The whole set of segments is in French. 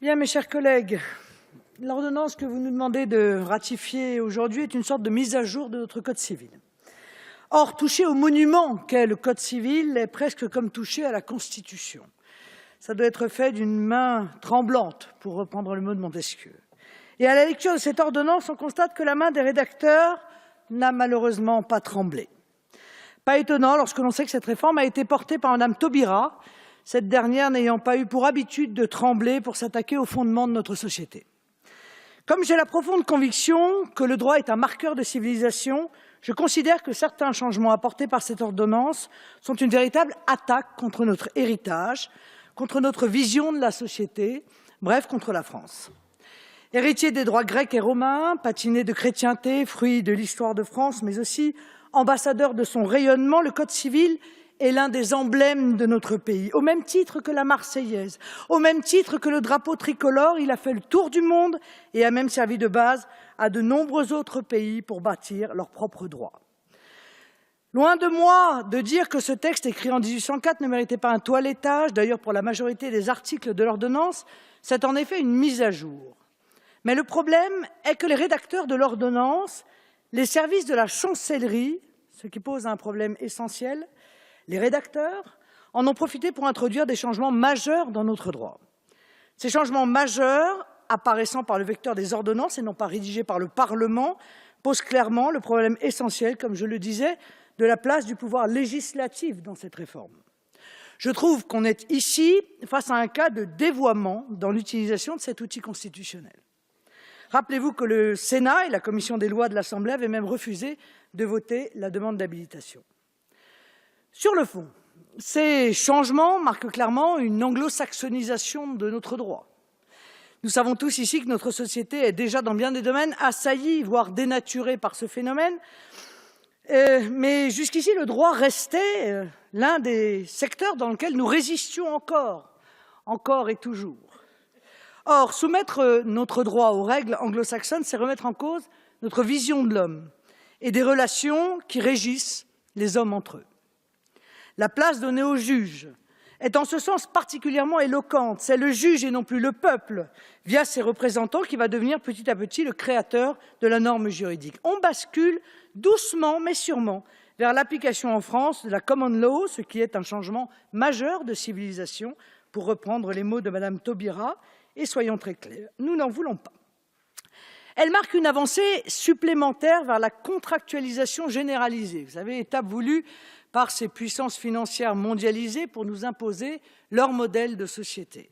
Bien, mes chers collègues, l'ordonnance que vous nous demandez de ratifier aujourd'hui est une sorte de mise à jour de notre Code civil. Or, toucher au monument qu'est le Code civil est presque comme toucher à la Constitution. Ça doit être fait d'une main tremblante, pour reprendre le mot de Montesquieu. Et à la lecture de cette ordonnance, on constate que la main des rédacteurs n'a malheureusement pas tremblé. Pas étonnant lorsque l'on sait que cette réforme a été portée par Mme Taubira, cette dernière n'ayant pas eu pour habitude de trembler pour s'attaquer aux fondements de notre société. Comme j'ai la profonde conviction que le droit est un marqueur de civilisation, je considère que certains changements apportés par cette ordonnance sont une véritable attaque contre notre héritage, contre notre vision de la société, bref, contre la France. Héritier des droits grecs et romains, patiné de chrétienté, fruit de l'histoire de France, mais aussi ambassadeur de son rayonnement, le Code civil est l'un des emblèmes de notre pays. Au même titre que la Marseillaise, au même titre que le drapeau tricolore, il a fait le tour du monde et a même servi de base à de nombreux autres pays pour bâtir leurs propres droits. Loin de moi de dire que ce texte écrit en 1804 ne méritait pas un toilettage. D'ailleurs, pour la majorité des articles de l'ordonnance, c'est en effet une mise à jour. Mais le problème est que les rédacteurs de l'ordonnance, les services de la chancellerie, ce qui pose un problème essentiel, les rédacteurs en ont profité pour introduire des changements majeurs dans notre droit. Ces changements majeurs, apparaissant par le vecteur des ordonnances et non pas rédigés par le Parlement, posent clairement le problème essentiel, comme je le disais, de la place du pouvoir législatif dans cette réforme. Je trouve qu'on est ici face à un cas de dévoiement dans l'utilisation de cet outil constitutionnel. Rappelez-vous que le Sénat et la commission des lois de l'Assemblée avaient même refusé de voter la demande d'habilitation. Sur le fond, ces changements marquent clairement une anglo-saxonisation de notre droit. Nous savons tous ici que notre société est déjà dans bien des domaines assaillie, voire dénaturée par ce phénomène. Mais jusqu'ici, le droit restait l'un des secteurs dans lequel nous résistions encore et toujours. Or, soumettre notre droit aux règles anglo-saxonnes, c'est remettre en cause notre vision de l'homme et des relations qui régissent les hommes entre eux. La place donnée au juge est en ce sens particulièrement éloquente. C'est le juge et non plus le peuple, via ses représentants, qui va devenir petit à petit le créateur de la norme juridique. On bascule doucement mais sûrement vers l'application en France de la common law, ce qui est un changement majeur de civilisation, pour reprendre les mots de Mme Taubira, et soyons très clairs, nous n'en voulons pas. Elle marque une avancée supplémentaire vers la contractualisation généralisée. Vous savez, étape voulue par ces puissances financières mondialisées pour nous imposer leur modèle de société.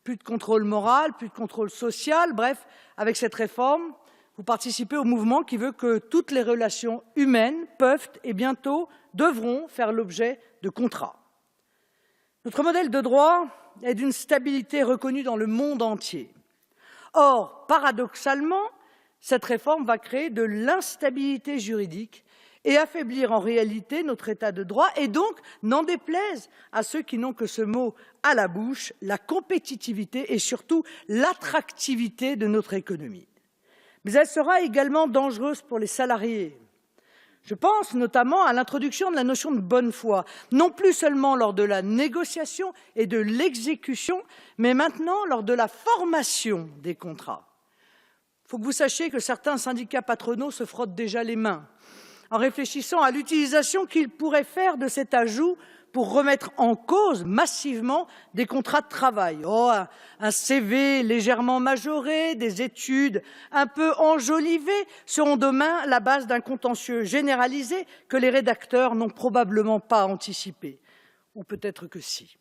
Plus de contrôle moral, plus de contrôle social, bref, avec cette réforme, vous participez au mouvement qui veut que toutes les relations humaines peuvent et bientôt devront faire l'objet de contrats. Notre modèle de droit est d'une stabilité reconnue dans le monde entier. Or, paradoxalement, cette réforme va créer de l'instabilité juridique et affaiblir en réalité notre état de droit et donc, n'en déplaise à ceux qui n'ont que ce mot à la bouche, la compétitivité et surtout l'attractivité de notre économie. Mais elle sera également dangereuse pour les salariés. Je pense notamment à l'introduction de la notion de bonne foi, non plus seulement lors de la négociation et de l'exécution, mais maintenant lors de la formation des contrats. Il faut que vous sachiez que certains syndicats patronaux se frottent déjà les mains en réfléchissant à l'utilisation qu'ils pourraient faire de cet ajout pour remettre en cause massivement des contrats de travail. Oh, un CV légèrement majoré, des études un peu enjolivées seront demain la base d'un contentieux généralisé que les rédacteurs n'ont probablement pas anticipé. Ou peut-être que si.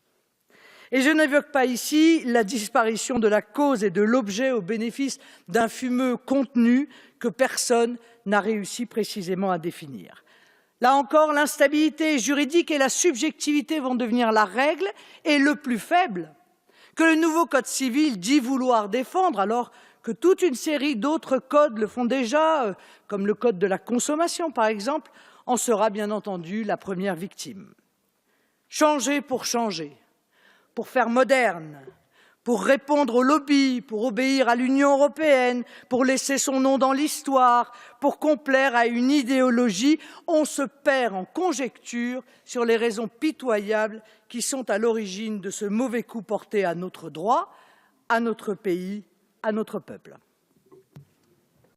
Et je n'évoque pas ici la disparition de la cause et de l'objet au bénéfice d'un fumeux contenu que personne n'a réussi précisément à définir. Là encore, l'instabilité juridique et la subjectivité vont devenir la règle et le plus faible, que le nouveau Code civil dit vouloir défendre, alors que toute une série d'autres codes le font déjà, comme le Code de la consommation par exemple, en sera bien entendu la première victime. Changer, pour faire moderne, pour répondre aux lobbies, pour obéir à l'Union européenne, pour laisser son nom dans l'histoire, pour complaire à une idéologie, on se perd en conjectures sur les raisons pitoyables qui sont à l'origine de ce mauvais coup porté à notre droit, à notre pays, à notre peuple.